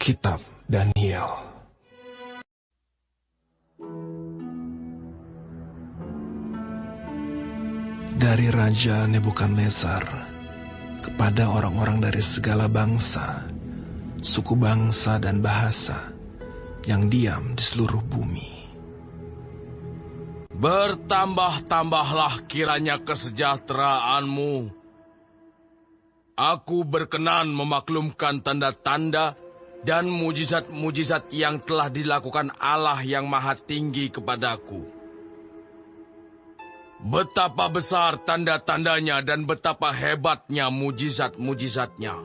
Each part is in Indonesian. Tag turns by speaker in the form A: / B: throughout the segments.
A: Kitab Daniel. Dari Raja Nebukadnezar kepada orang-orang dari segala bangsa, suku bangsa dan bahasa yang diam di seluruh bumi.
B: Bertambah-tambahlah kiranya kesejahteraanmu. Aku berkenan memaklumkan tanda-tanda dan mujizat-mujizat yang telah dilakukan Allah yang Maha Tinggi kepadaku. Betapa besar tanda-tandanya dan betapa hebatnya mujizat-mujizatnya.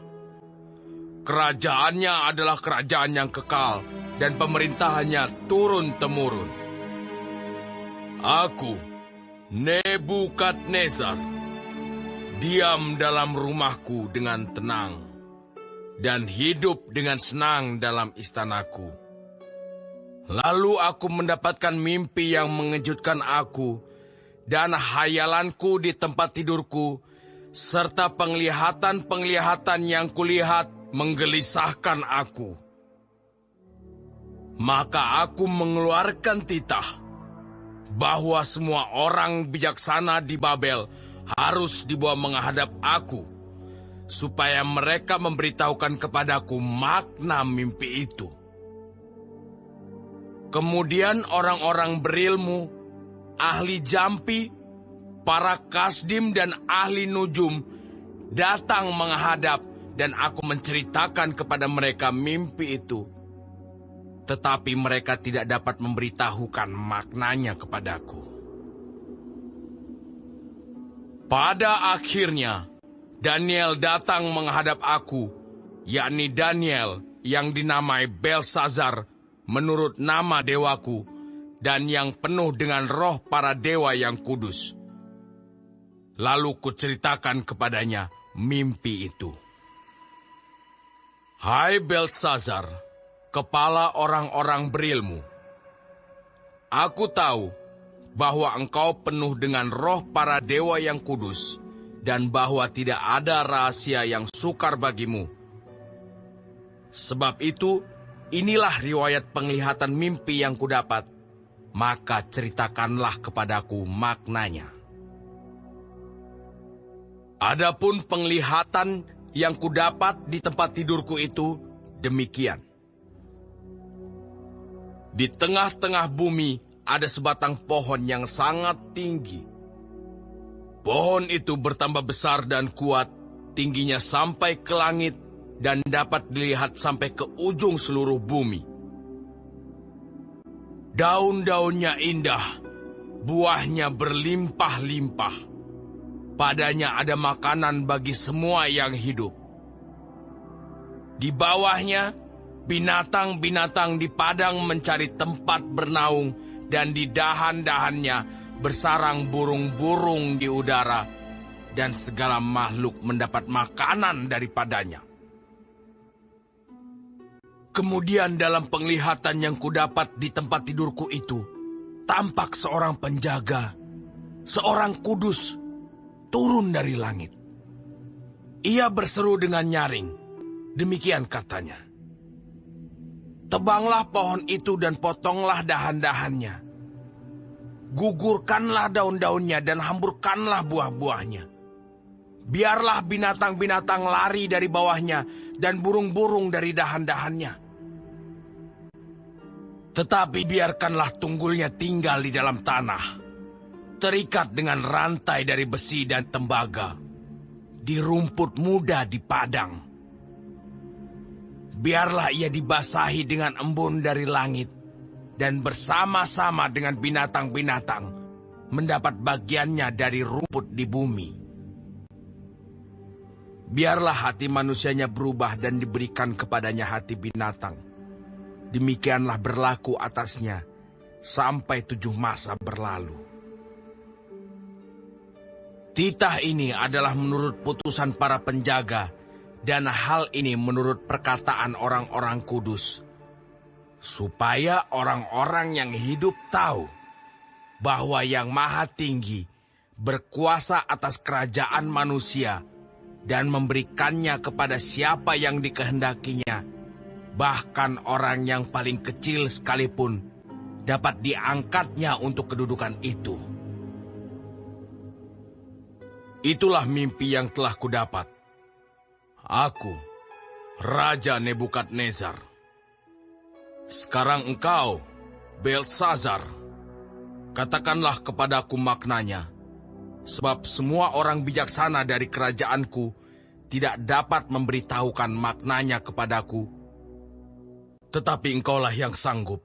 B: Kerajaannya adalah kerajaan yang kekal dan pemerintahannya turun-temurun. Aku, Nebukadnezar, diam dalam rumahku dengan tenang dan hidup dengan senang dalam istanaku. Lalu aku mendapatkan mimpi yang mengejutkan aku, dan hayalanku di tempat tidurku, serta penglihatan-penglihatan yang kulihat menggelisahkan aku. Maka aku mengeluarkan titah bahwa semua orang bijaksana di Babel harus dibawa menghadap aku, supaya mereka memberitahukan kepadaku makna mimpi itu. Kemudian orang-orang berilmu, ahli jampi, para kasdim dan ahli nujum datang menghadap, dan aku menceritakan kepada mereka mimpi itu. Tetapi mereka tidak dapat memberitahukan maknanya kepadaku. Pada akhirnya, Daniel datang menghadap aku, yakni Daniel yang dinamai Belsazar menurut nama dewaku, dan yang penuh dengan roh para dewa yang kudus. Lalu kuceritakan kepadanya mimpi itu. Hai Belsazar, kepala orang-orang berilmu, aku tahu bahwa engkau penuh dengan roh para dewa yang kudus, dan bahwa tidak ada rahasia yang sukar bagimu. Sebab itu, inilah riwayat penglihatan mimpi yang kudapat. Maka ceritakanlah kepadaku maknanya. Adapun penglihatan yang kudapat di tempat tidurku itu demikian. Di tengah-tengah bumi ada sebatang pohon yang sangat tinggi. Pohon itu bertambah besar dan kuat, tingginya sampai ke langit dan dapat dilihat sampai ke ujung seluruh bumi. Daun-daunnya indah, buahnya berlimpah-limpah. Padanya ada makanan bagi semua yang hidup. Di bawahnya, binatang-binatang di padang mencari tempat bernaung, dan di dahan-dahannya bersarang burung-burung di udara, dan segala makhluk mendapat makanan daripadanya. Kemudian dalam penglihatan yang kudapat di tempat tidurku itu, tampak seorang penjaga, seorang kudus, turun dari langit. Ia berseru dengan nyaring, demikian katanya. Tebanglah pohon itu dan potonglah dahan-dahannya. Gugurkanlah daun-daunnya dan hamburkanlah buah-buahnya. Biarlah binatang-binatang lari dari bawahnya dan burung-burung dari dahan-dahannya. Tetapi biarkanlah tunggulnya tinggal di dalam tanah, terikat dengan rantai dari besi dan tembaga, di rumput muda di padang. Biarlah ia dibasahi dengan embun dari langit, dan bersama-sama dengan binatang-binatang mendapat bagiannya dari rumput di bumi. Biarlah hati manusianya berubah dan diberikan kepadanya hati binatang. Demikianlah berlaku atasnya sampai 7 masa berlalu. Titah ini adalah menurut putusan para penjaga, dan hal ini menurut perkataan orang-orang kudus, supaya orang-orang yang hidup tahu bahwa Yang Maha Tinggi berkuasa atas kerajaan manusia dan memberikannya kepada siapa yang dikehendakinya, Bahkan orang yang paling kecil sekalipun dapat diangkatnya untuk kedudukan itu. Itulah mimpi yang telah kudapat. Aku, Raja Nebukadnezar. Sekarang engkau, Beltsazar, katakanlah kepadaku maknanya, sebab semua orang bijaksana dari kerajaanku tidak dapat memberitahukan maknanya kepadaku. Tetapi engkaulah yang sanggup,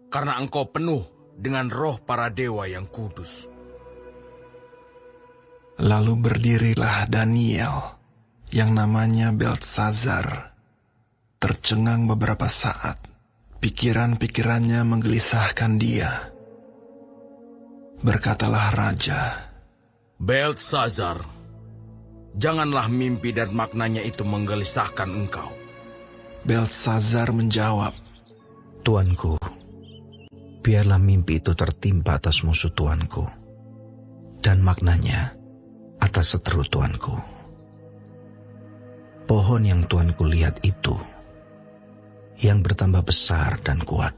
B: karena engkau penuh dengan roh para dewa yang kudus.
A: Lalu berdirilah Daniel, yang namanya Beltsazar. Tercengang beberapa saat, pikiran-pikirannya menggelisahkan dia. Berkatalah raja,
B: Beltsazar, janganlah mimpi dan maknanya itu menggelisahkan engkau.
A: Beltsazar menjawab,
C: Tuanku, biarlah mimpi itu tertimpa atas musuh tuanku, dan maknanya atas seteru tuanku. Pohon yang tuanku lihat itu, yang bertambah besar dan kuat,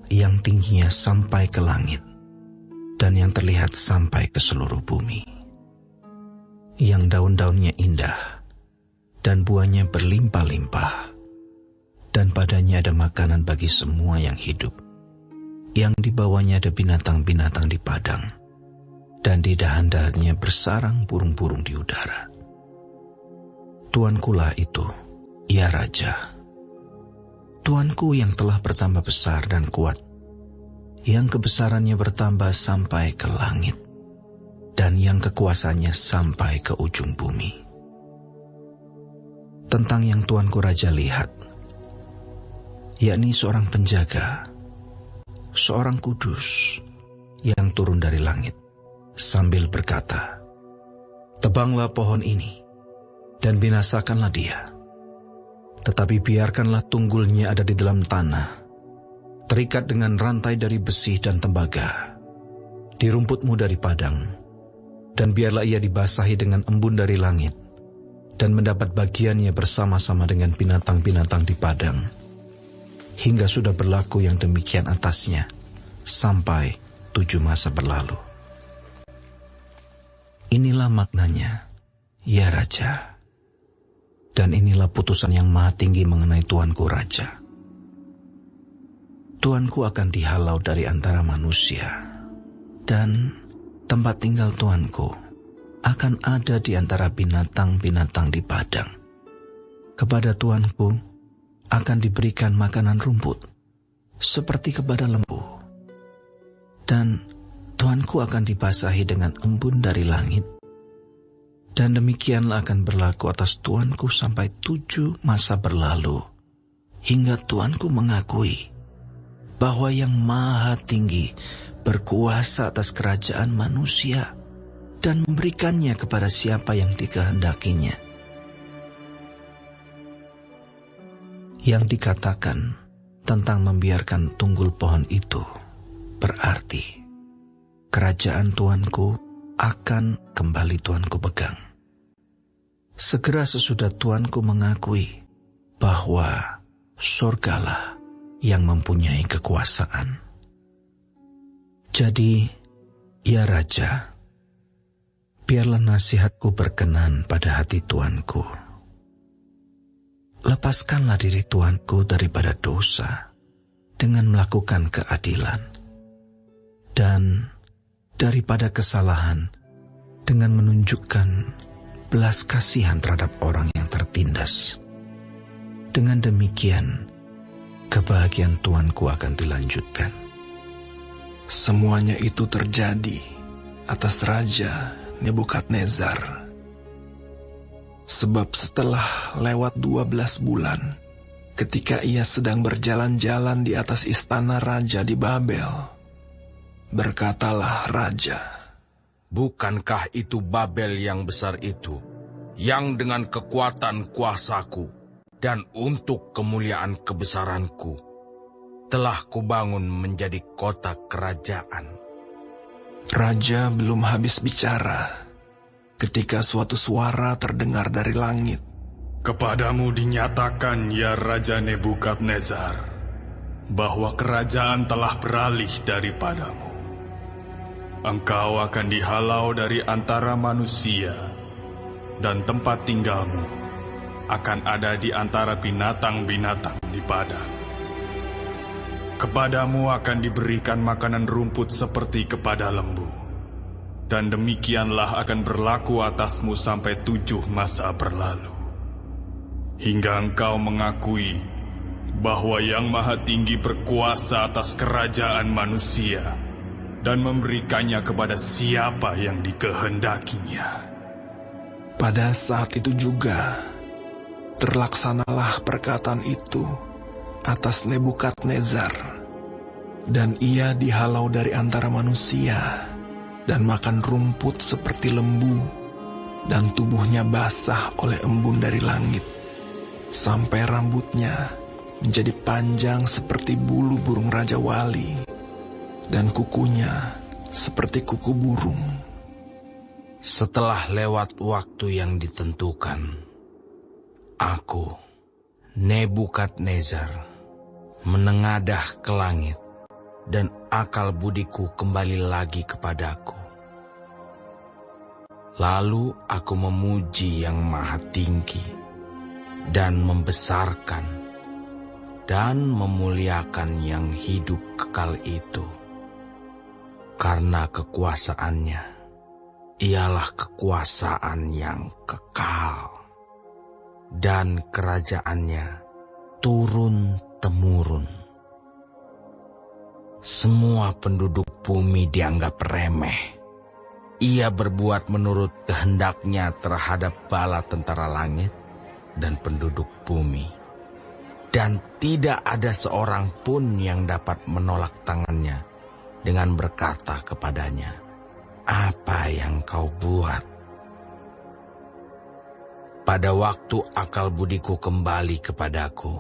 C: yang tingginya sampai ke langit, dan yang terlihat sampai ke seluruh bumi, yang daun-daunnya indah, dan buahnya berlimpah-limpah, dan padanya ada makanan bagi semua yang hidup, yang di bawahnya ada binatang-binatang di padang, dan di dahan-dahannya bersarang burung-burung di udara. Tuankulah itu, ya Raja. Tuanku yang telah bertambah besar dan kuat, yang kebesarannya bertambah sampai ke langit, dan yang kekuasaannya sampai ke ujung bumi. Tentang yang tuanku Raja lihat, yakni seorang penjaga, seorang kudus yang turun dari langit, sambil berkata, tebanglah pohon ini, dan binasakanlah dia. Tetapi biarkanlah tunggulnya ada di dalam tanah, terikat dengan rantai dari besi dan tembaga, di rumputmu dari padang, dan biarlah ia dibasahi dengan embun dari langit, dan mendapat bagiannya bersama-sama dengan binatang-binatang di padang, hingga sudah berlaku yang demikian atasnya, sampai 7 masa berlalu. Inilah maknanya, ya Raja. Dan inilah putusan yang maha tinggi mengenai Tuanku Raja. Tuanku akan dihalau dari antara manusia, dan tempat tinggal Tuanku akan ada di antara binatang-binatang di padang. Kepada Tuanku akan diberikan makanan rumput, seperti kepada lembu. Dan Tuanku akan dibasahi dengan embun dari langit. Dan demikianlah akan berlaku atas Tuanku sampai 7 masa berlalu, hingga Tuanku mengakui bahwa yang maha tinggi berkuasa atas kerajaan manusia dan memberikannya kepada siapa yang dikehendakinya. Yang dikatakan tentang membiarkan tunggul pohon itu berarti kerajaan Tuanku akan kembali Tuanku pegang. Segera sesudah Tuanku mengakui bahwa surgalah yang mempunyai kekuasaan. Jadi, ya Raja, biarlah nasihatku berkenan pada hati Tuanku. Lepaskanlah diri Tuanku daripada dosa dengan melakukan keadilan, dan daripada kesalahan dengan menunjukkan belas kasihan terhadap orang yang tertindas. Dengan demikian, kebahagiaan Tuanku akan dilanjutkan.
A: semuanya itu terjadi atas Raja Nebukadnezar. Sebab setelah lewat 12 bulan, ketika ia sedang berjalan-jalan di atas istana raja di Babel, berkatalah raja,
B: Bukankah itu Babel yang besar itu, yang dengan kekuatan kuasaku dan untuk kemuliaan kebesaranku, telah kubangun menjadi kota kerajaan?
A: Raja belum habis bicara, ketika suatu suara terdengar dari langit,
D: Kepadamu dinyatakan, ya Raja Nebukadnezar, bahwa kerajaan telah beralih daripadamu. Engkau akan dihalau dari antara manusia, dan tempat tinggalmu akan ada di antara binatang-binatang di padang. Kepadamu akan diberikan makanan rumput seperti kepada lembu, dan demikianlah akan berlaku atasmu sampai 7 masa berlalu. Hingga engkau mengakui bahwa Yang Maha Tinggi berkuasa atas kerajaan manusia dan memberikannya kepada siapa yang dikehendakinya.
A: Pada saat itu juga, terlaksanalah perkataan itu atas Nebukadnezar, dan ia dihalau dari antara manusia dan makan rumput seperti lembu, dan tubuhnya basah oleh embun dari langit, sampai rambutnya menjadi panjang seperti bulu burung Raja Wali, dan kukunya seperti kuku burung.
B: Setelah lewat waktu yang ditentukan, aku, Nebukadnezar, menengadah ke langit, dan akal budiku kembali lagi kepadaku. Lalu aku memuji Yang Maha Tinggi, dan membesarkan dan memuliakan yang hidup kekal itu, karena kekuasaannya ialah kekuasaan yang kekal, dan kerajaannya turun-temurun. Semua penduduk bumi dianggap remeh. Ia berbuat menurut kehendaknya terhadap bala tentara langit dan penduduk bumi, dan tidak ada seorang pun yang dapat menolak tangannya dengan berkata kepadanya, "Apa yang kau buat?" Pada waktu akal budiku kembali kepadaku,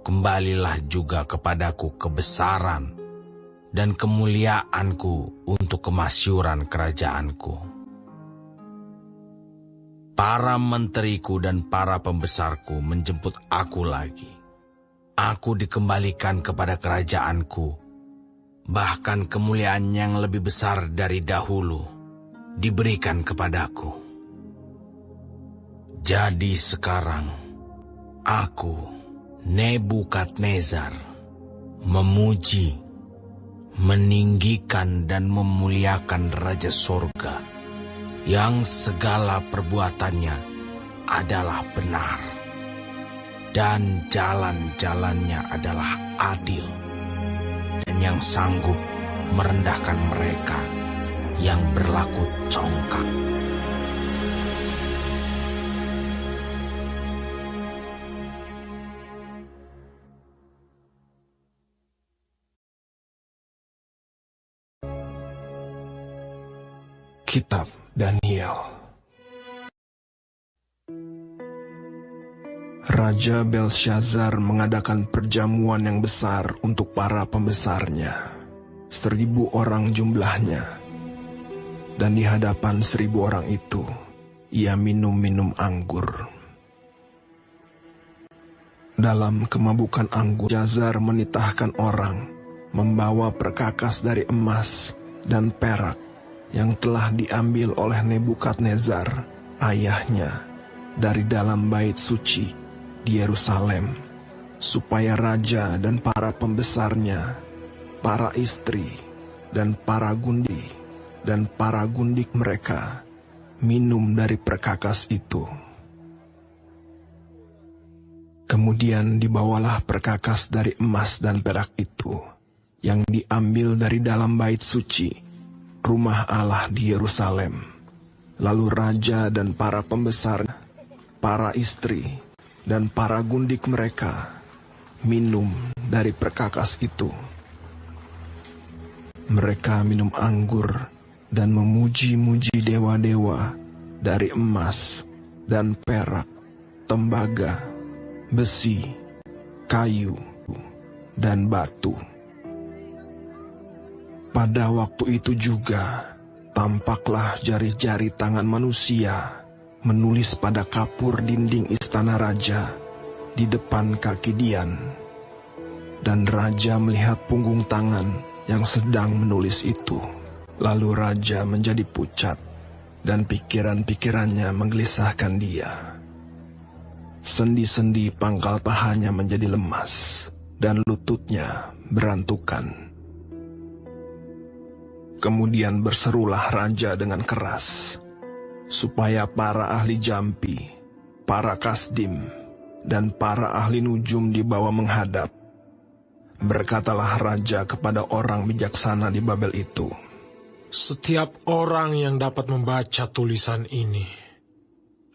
B: kembalilah juga kepadaku kebesaran dan kemuliaanku untuk kemasyuran kerajaanku. Para menteriku dan para pembesarku menjemput aku lagi. Aku dikembalikan kepada kerajaanku, bahkan kemuliaan yang lebih besar dari dahulu diberikan kepadaku. Jadi sekarang, aku, Nebukadnezar, memuji, meninggikan dan memuliakan Raja Sorga, yang segala perbuatannya adalah benar, dan jalan-jalannya adalah adil, dan yang sanggup merendahkan mereka yang berlaku congkak.
A: Kitab Daniel. Raja Belshazzar mengadakan perjamuan yang besar untuk para pembesarnya, 1.000 orang jumlahnya, dan di hadapan 1.000 orang itu, ia minum anggur. Dalam kemabukan anggur, Belshazzar menitahkan orang membawa perkakas dari emas dan perak yang telah diambil oleh Nebukadnezar, ayahnya, dari dalam bait suci di Yerusalem, supaya raja dan para pembesarnya, para istri, dan para gundi, dan para gundik mereka minum dari perkakas itu. Kemudian dibawalah perkakas dari emas dan perak itu, yang diambil dari dalam bait suci, rumah Allah di Yerusalem. Lalu raja dan para pembesar, para istri, dan para gundik mereka minum dari perkakas itu. Mereka minum anggur dan memuji-muji dewa-dewa dari emas dan perak, tembaga, besi, kayu, dan batu. Pada waktu itu juga, tampaklah jari-jari tangan manusia menulis pada kapur dinding istana raja di depan kaki Dian. Dan raja melihat punggung tangan yang sedang menulis itu. Lalu raja menjadi pucat, dan pikiran-pikirannya menggelisahkan dia. Sendi-sendi pangkal pahanya menjadi lemas, dan lututnya berantukan. Kemudian berserulah raja dengan keras, supaya para ahli jampi, para kasdim, dan para ahli nujum dibawa menghadap. Berkatalah raja kepada orang bijaksana di Babel itu,
E: "Setiap orang yang dapat membaca tulisan ini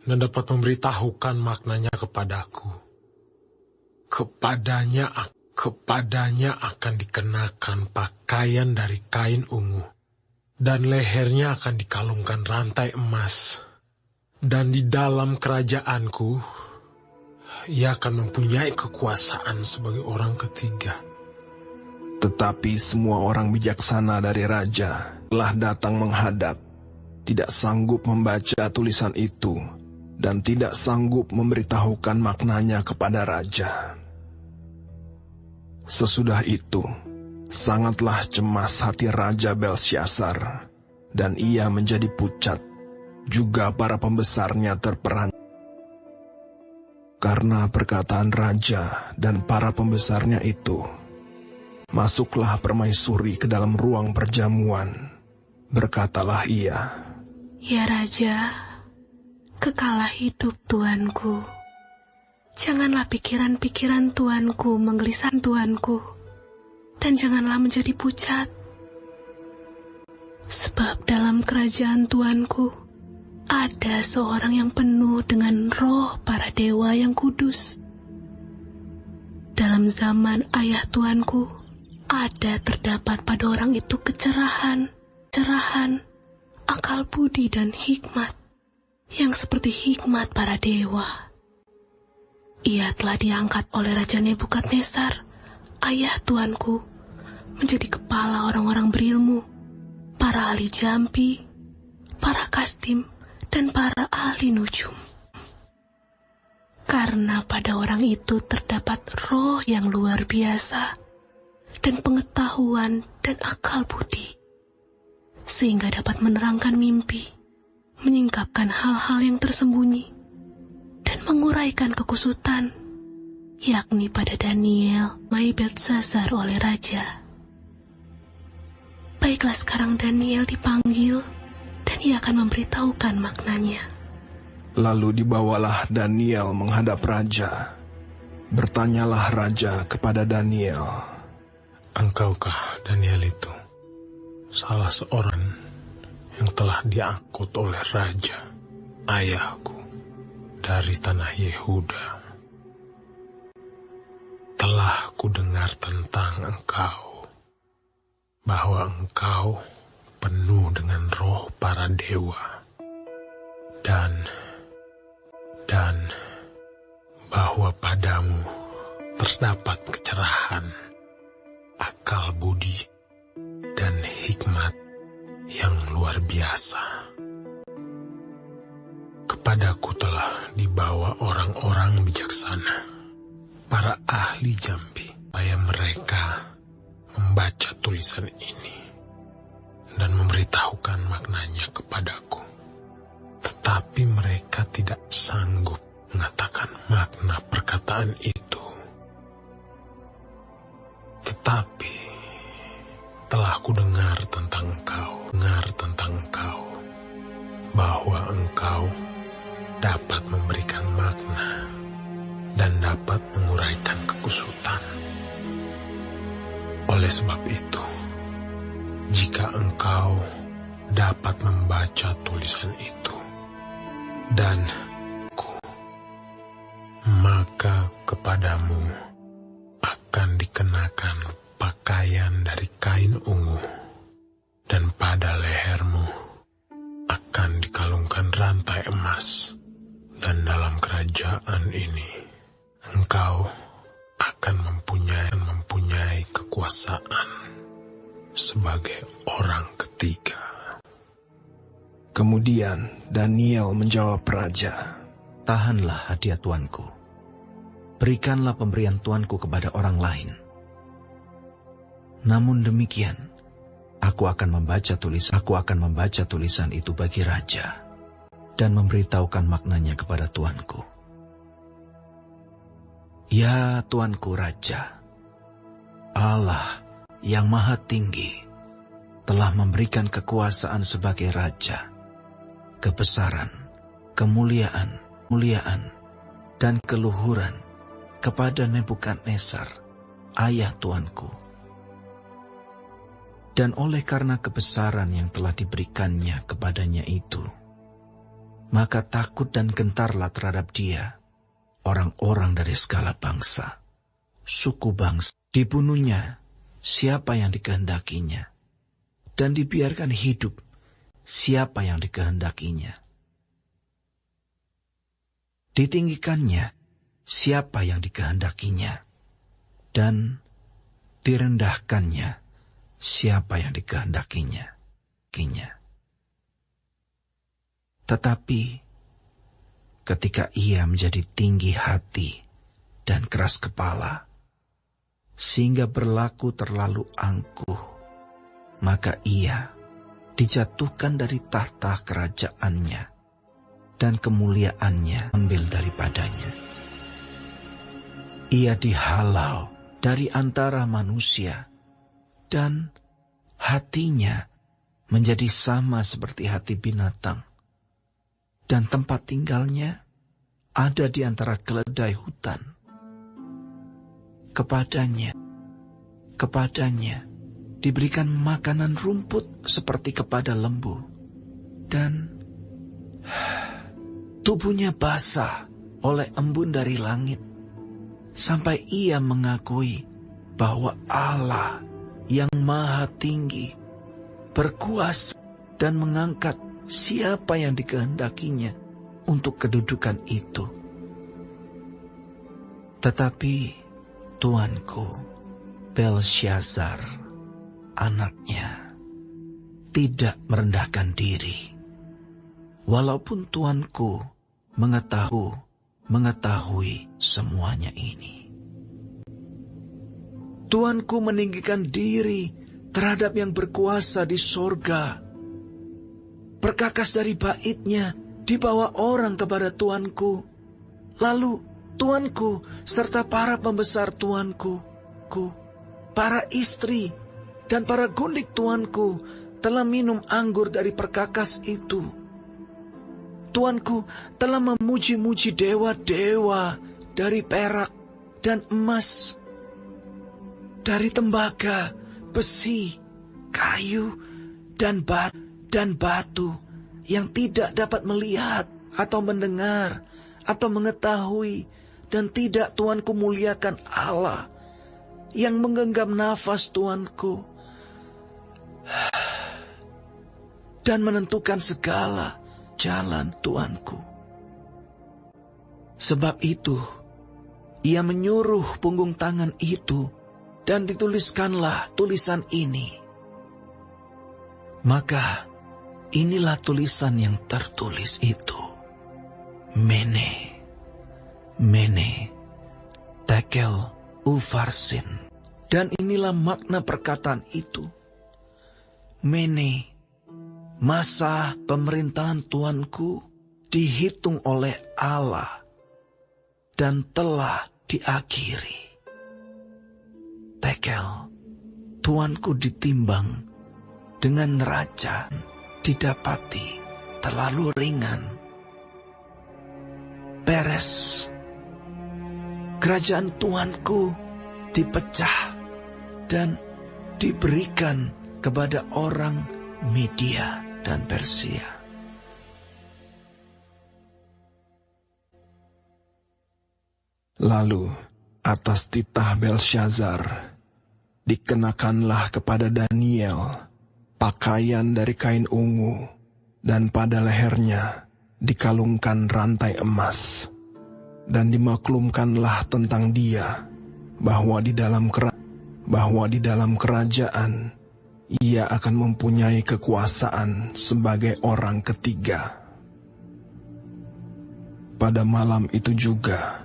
E: dan dapat memberitahukan maknanya kepadaku, kepadanya akan dikenakan pakaian dari kain ungu, dan lehernya akan dikalungkan rantai emas, dan di dalam kerajaanku ia akan mempunyai kekuasaan sebagai orang ketiga."
A: Tetapi semua orang bijaksana dari raja telah datang menghadap, tidak sanggup membaca tulisan itu, dan tidak sanggup memberitahukan maknanya kepada raja. Sesudah itu, sangatlah cemas hati Raja Belsyazar, dan ia menjadi pucat, juga para pembesarnya terperanjat. Karena perkataan raja dan para pembesarnya itu, masuklah permaisuri ke dalam ruang perjamuan. Berkatalah ia,
F: "Ya Raja, kekalah hidup Tuanku. Janganlah pikiran-pikiran Tuanku menggelisahkan Tuanku, dan janganlah menjadi pucat. Sebab dalam kerajaan Tuanku ada seorang yang penuh dengan roh para dewa yang kudus. Dalam zaman ayah Tuanku, terdapat pada orang itu kecerahan, akal budi dan hikmat, yang seperti hikmat para dewa. Ia telah diangkat oleh Raja Nebukadnezar, ayah Tuanku, menjadi kepala orang-orang berilmu, para ahli jampi, para kasdim, dan para ahli nujum. Karena pada orang itu terdapat roh yang luar biasa, dan pengetahuan dan akal budi, sehingga dapat menerangkan mimpi, menyingkapkan hal-hal yang tersembunyi, dan menguraikan kekusutan, yakni pada Daniel, Mai Beltsazar oleh raja. Baiklah sekarang Daniel dipanggil, dan ia akan memberitahukan maknanya."
A: Lalu dibawalah Daniel menghadap raja. Bertanyalah raja kepada Daniel,
E: "Engkaukah Daniel itu salah seorang yang telah diangkut oleh raja, ayahku, dari tanah Yehuda? Telah kudengar tentang engkau, bahwa engkau penuh dengan roh para dewa, dan bahwa padamu terdapat kecerahan, akal budi, dan hikmat yang luar biasa. Kepadaku telah dibawa orang-orang bijaksana, para ahli jampi, supaya mereka membaca tulisan ini dan memberitahukan maknanya kepadaku. Tetapi mereka tidak sanggup mengatakan makna perkataan itu. Tetapi telah kudengar tentang engkau, bahwa engkau dapat memberikan makna dan dapat menguraikan kekusutan. Oleh sebab itu, jika engkau dapat membaca tulisan itu dan maka kepadamu akan dikenakan pakaian dari kain ungu, dan pada lehermu akan dikalungkan rantai emas, dan dalam kerajaan ini engkau akan mempunyai kekuasaan sebagai orang ketiga.
A: Kemudian Daniel menjawab raja,
C: Tahanlah hadiah tuanku. Berikanlah pemberian tuanku kepada orang lain. Namun demikian, aku akan membaca tulisan itu bagi raja dan memberitahukan maknanya kepada tuanku. Ya tuanku raja, Allah yang maha tinggi telah memberikan kekuasaan sebagai raja, kebesaran, kemuliaan, dan keluhuran kepada Nebukadnezar, ayah tuanku. Dan oleh karena kebesaran yang telah diberikannya kepadanya itu, maka takut dan gentarlah terhadap dia orang-orang dari segala bangsa, suku bangsa. Dibunuhnya siapa yang dikehendakinya, dan dibiarkan hidup siapa yang dikehendakinya. Ditinggikannya siapa yang dikehendakinya, dan direndahkannya siapa yang dikehendakinya. Tetapi ketika ia menjadi tinggi hati dan keras kepala, sehingga berlaku terlalu angkuh, maka ia dijatuhkan dari tahta kerajaannya, dan kemuliaannya ambil daripadanya. Ia dihalau dari antara manusia, dan hatinya menjadi sama seperti hati binatang, dan tempat tinggalnya ada di antara keledai hutan. Kepadanya diberikan makanan rumput seperti kepada lembu, dan tubuhnya basah oleh embun dari langit, sampai ia mengakui bahwa Allah yang maha tinggi berkuasa dan mengangkat siapa yang dikehendakinya untuk kedudukan itu. Tetapi tuanku Belshazzar, anaknya, tidak merendahkan diri, walaupun tuanku mengetahui semuanya ini. Tuanku meninggikan diri terhadap yang berkuasa di sorga. Perkakas dari baitnya dibawa orang kepada tuanku. Lalu tuanku serta para pembesar tuanku, para istri dan para gundik tuanku telah minum anggur dari perkakas itu. Tuanku telah memuji-muji dewa-dewa dari perak dan emas, dari tembaga, besi, kayu, dan batu yang tidak dapat melihat atau mendengar atau mengetahui, dan tidak tuanku muliakan Allah yang menggenggam nafas tuanku dan menentukan segala jalan tuanku. Sebab itu, ia menyuruh punggung tangan itu, dan dituliskanlah tulisan ini. Maka inilah tulisan yang tertulis itu. Mene, Tekel, Ufarsin. Dan inilah makna perkataan itu. Mene, masa pemerintahan tuanku dihitung oleh Allah dan telah diakhiri. Tekel, tuanku ditimbang dengan neraca, didapati terlalu ringan. Peres, kerajaan tuanku dipecah dan diberikan kepada orang Media dan Persia.
A: Lalu atas titah Belshazzar dikenakanlah kepada Daniel pakaian dari kain ungu, dan pada lehernya dikalungkan rantai emas, dan dimaklumkanlah tentang dia bahwa di dalam kerajaan ia akan mempunyai kekuasaan sebagai orang ketiga. Pada malam itu juga,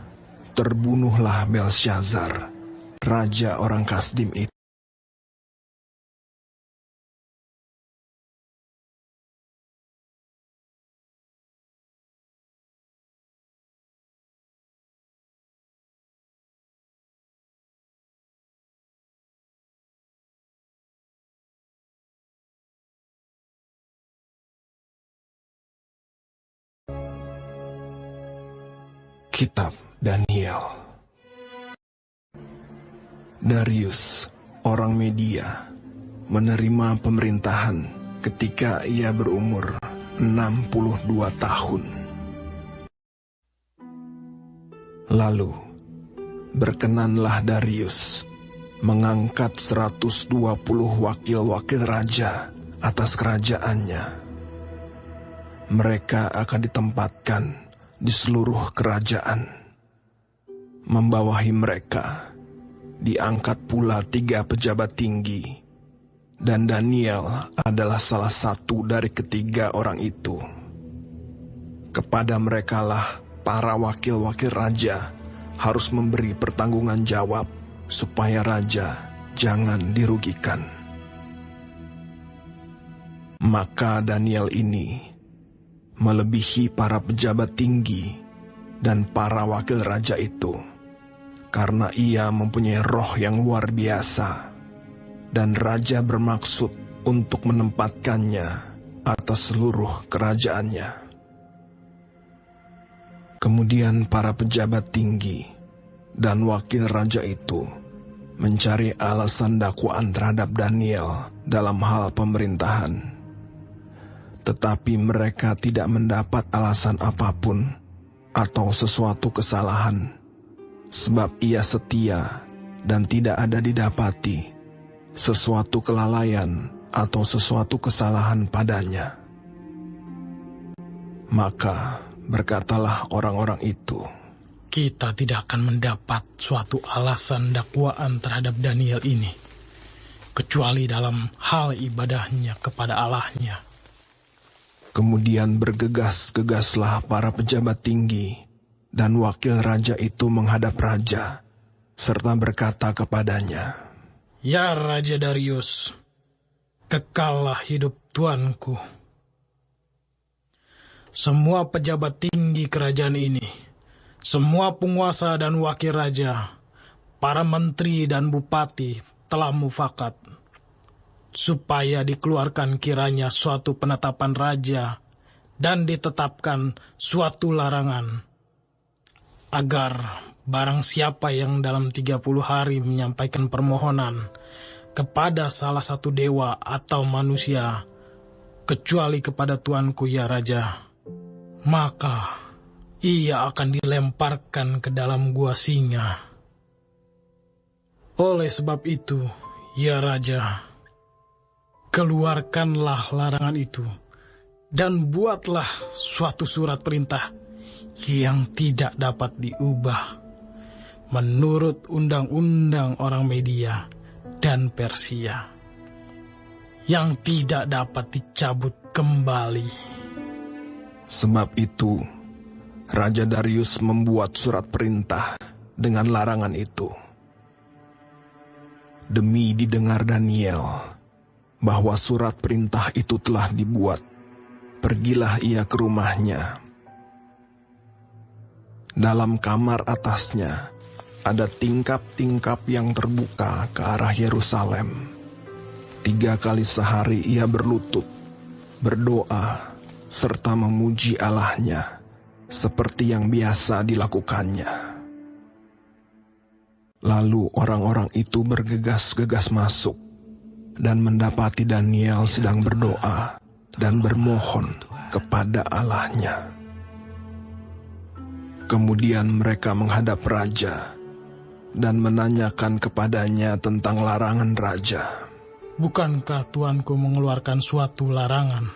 A: terbunuhlah Belsyazar, raja orang Kasdim itu. Kitab Daniel. Darius, orang Media, menerima pemerintahan ketika ia berumur 62 tahun. Lalu, berkenanlah Darius mengangkat 120 wakil-wakil raja atas kerajaannya. Mereka akan ditempatkan di seluruh kerajaan. Membawahi mereka, diangkat pula 3 pejabat tinggi, dan Daniel adalah salah satu dari ketiga orang itu. Kepada merekalah para wakil-wakil raja harus memberi pertanggungan jawab supaya raja jangan dirugikan. Maka Daniel ini melebihi para pejabat tinggi dan para wakil raja itu, karena ia mempunyai roh yang luar biasa, dan raja bermaksud untuk menempatkannya atas seluruh kerajaannya. Kemudian para pejabat tinggi dan wakil raja itu mencari alasan dakwaan terhadap Daniel dalam hal pemerintahan. Tetapi mereka tidak mendapat alasan apapun atau sesuatu kesalahan, sebab ia setia dan tidak ada didapati sesuatu kelalaian atau sesuatu kesalahan padanya. Maka berkatalah orang-orang itu,
E: Kita tidak akan mendapat suatu alasan dakwaan terhadap Daniel ini, kecuali dalam hal ibadahnya kepada Allahnya.
A: Kemudian bergegas-gegaslah para pejabat tinggi dan wakil raja itu menghadap raja, serta berkata kepadanya,
E: Ya Raja Darius, kekallah hidup tuanku. Semua pejabat tinggi kerajaan ini, semua penguasa dan wakil raja, para menteri dan bupati telah mufakat, supaya dikeluarkan kiranya suatu penetapan raja dan ditetapkan suatu larangan, agar barang siapa yang dalam 30 hari menyampaikan permohonan kepada salah satu dewa atau manusia, kecuali kepada tuanku ya Raja, maka ia akan dilemparkan ke dalam gua singa. Oleh sebab itu, ya Raja, keluarkanlah larangan itu, dan buatlah suatu surat perintah yang tidak dapat diubah, menurut undang-undang orang Media dan Persia, yang tidak dapat dicabut kembali.
A: Sebab itu, Raja Darius membuat surat perintah dengan larangan itu. Demi didengar Daniel bahwa surat perintah itu telah dibuat, pergilah ia ke rumahnya. Dalam kamar atasnya ada tingkap-tingkap yang terbuka ke arah Yerusalem. 3 kali sehari ia berlutut, berdoa, serta memuji Allahnya, seperti yang biasa dilakukannya. Lalu orang-orang itu bergegas-gegas masuk dan mendapati Daniel sedang berdoa dan bermohon kepada Allahnya. Kemudian mereka menghadap raja dan menanyakan kepadanya tentang larangan raja.
E: Bukankah tuanku mengeluarkan suatu larangan,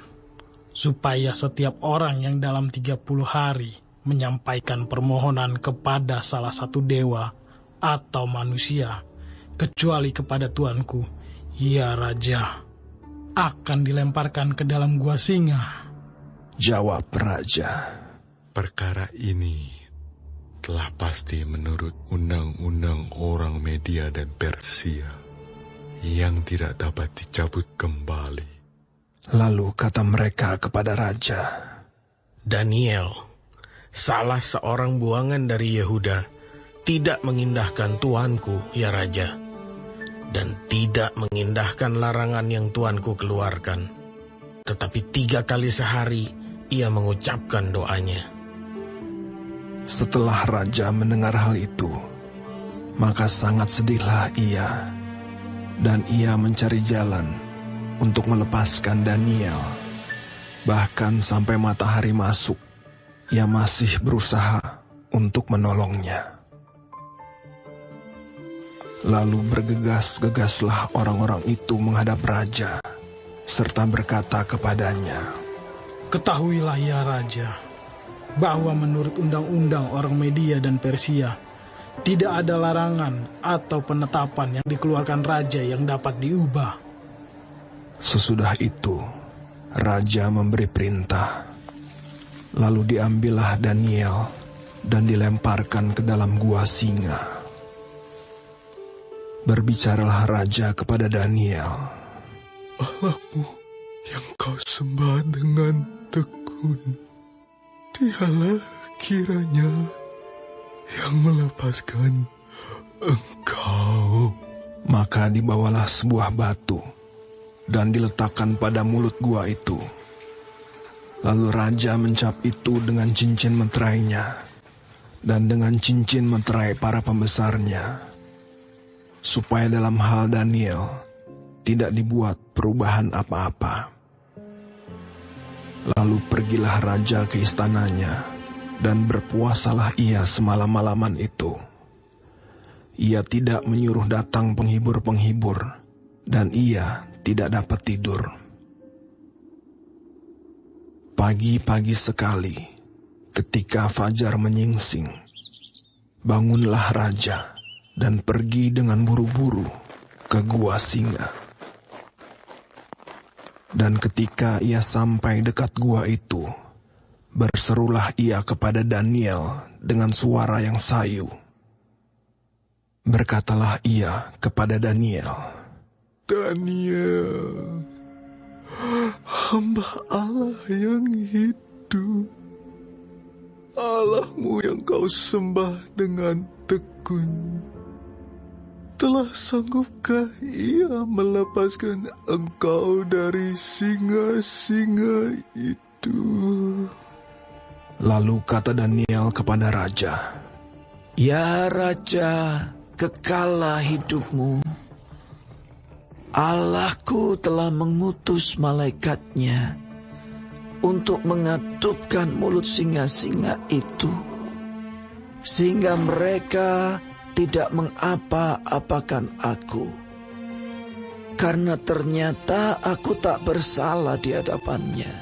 E: supaya setiap orang yang dalam 30 hari menyampaikan permohonan kepada salah satu dewa atau manusia, kecuali kepada tuanku, ya Raja, akan dilemparkan ke dalam gua singa.
A: Jawab raja.
G: Perkara ini telah pasti menurut undang-undang orang Media dan Persia yang tidak dapat dicabut kembali.
A: Lalu kata mereka kepada raja,
B: Daniel, salah seorang buangan dari Yehuda, tidak mengindahkan tuanku, ya raja, dan tidak mengindahkan larangan yang tuanku keluarkan. Tetapi 3 kali sehari ia mengucapkan doanya.
A: Setelah raja mendengar hal itu, maka sangat sedihlah ia, dan ia mencari jalan untuk melepaskan Daniel. Bahkan sampai matahari masuk, ia masih berusaha untuk menolongnya. Lalu bergegas-gegaslah orang-orang itu menghadap raja, serta berkata kepadanya,
E: Ketahuilah ya raja, bahwa menurut undang-undang orang Media dan Persia, tidak ada larangan atau penetapan yang dikeluarkan raja yang dapat diubah.
A: Sesudah itu, raja memberi perintah. Lalu diambillah Daniel dan dilemparkan ke dalam gua singa. Berbicaralah raja kepada Daniel,
G: Allahmu yang kau sembah dengan tekun, dialah kiranya yang melepaskan engkau.
A: Maka dibawalah sebuah batu dan diletakkan pada mulut gua itu. Lalu raja mencap itu dengan cincin meterainya dan dengan cincin meterai para pembesarnya, supaya dalam hal Daniel tidak dibuat perubahan apa-apa. Lalu pergilah raja ke istananya, dan berpuasalah ia semalam-malaman itu. Ia tidak menyuruh datang penghibur-penghibur, dan ia tidak dapat tidur. Pagi-pagi sekali, ketika fajar menyingsing, bangunlah raja dan pergi dengan buru-buru ke gua singa. Dan ketika ia sampai dekat gua itu, berserulah ia kepada Daniel dengan suara yang sayu. Berkatalah ia kepada Daniel,
G: Daniel, hamba Allah yang hidup, Allahmu yang kau sembah dengan tekun, telah sanggupkah ia melepaskan engkau dari singa-singa itu?
A: Lalu kata Daniel kepada raja,
C: Ya raja, kekallah hidupmu. Allahku telah mengutus malaikatnya untuk mengatupkan mulut singa-singa itu, sehingga mereka tidak mengapa-apakan aku. Karena ternyata aku tak bersalah di hadapannya,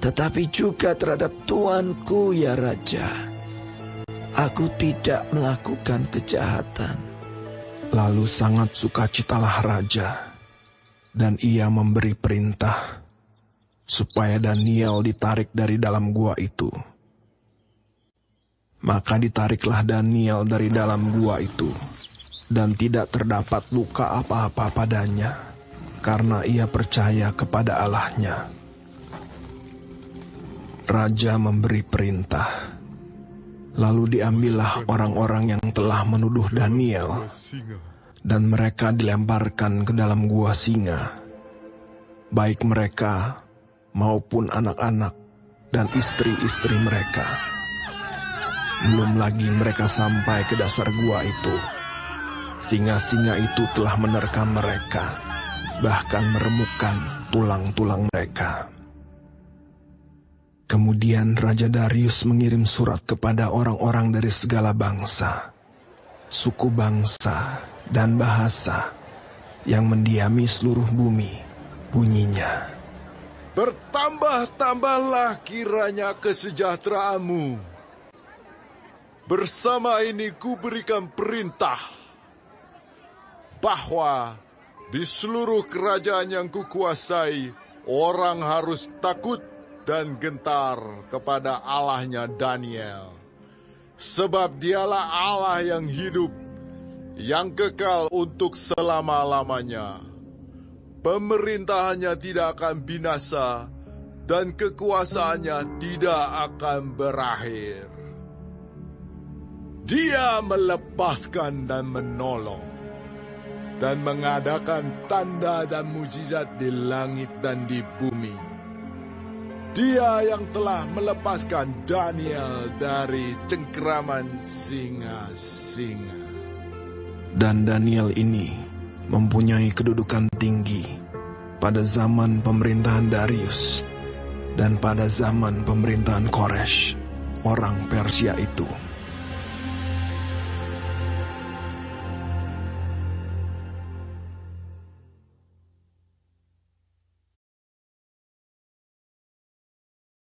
C: tetapi juga terhadap tuanku ya raja, aku tidak melakukan kejahatan.
A: Lalu sangat sukacitalah raja, dan ia memberi perintah supaya Daniel ditarik dari dalam gua itu. Maka ditariklah Daniel dari dalam gua itu, dan tidak terdapat luka apa-apa padanya, karena ia percaya kepada Allahnya. Raja memberi perintah, lalu diambillah orang-orang yang telah menuduh Daniel, dan mereka dilemparkan ke dalam gua singa, baik mereka maupun anak-anak dan istri-istri mereka. Belum lagi mereka sampai ke dasar gua itu, singa-singa itu telah menerkam mereka, bahkan meremukkan tulang-tulang mereka. Kemudian Raja Darius mengirim surat kepada orang-orang dari segala bangsa, suku bangsa, dan bahasa yang mendiami seluruh bumi. Bunyinya,
G: Bertambah-tambahlah kiranya kesejahteraanmu. Bersama ini ku berikan perintah bahwa Di seluruh kerajaan yang kukuasai, orang harus takut dan gentar kepada Allahnya Daniel. Sebab dialah Allah yang hidup, yang kekal untuk selama-lamanya. Pemerintahannya tidak akan binasa, dan kekuasaannya tidak akan berakhir. Dia melepaskan dan menolong, dan mengadakan tanda dan mukjizat di langit dan di bumi. Dia yang telah melepaskan Daniel dari cengkeraman singa-singa.
A: Dan Daniel ini mempunyai kedudukan tinggi pada zaman pemerintahan Darius dan pada zaman pemerintahan Koresh, orang Persia itu.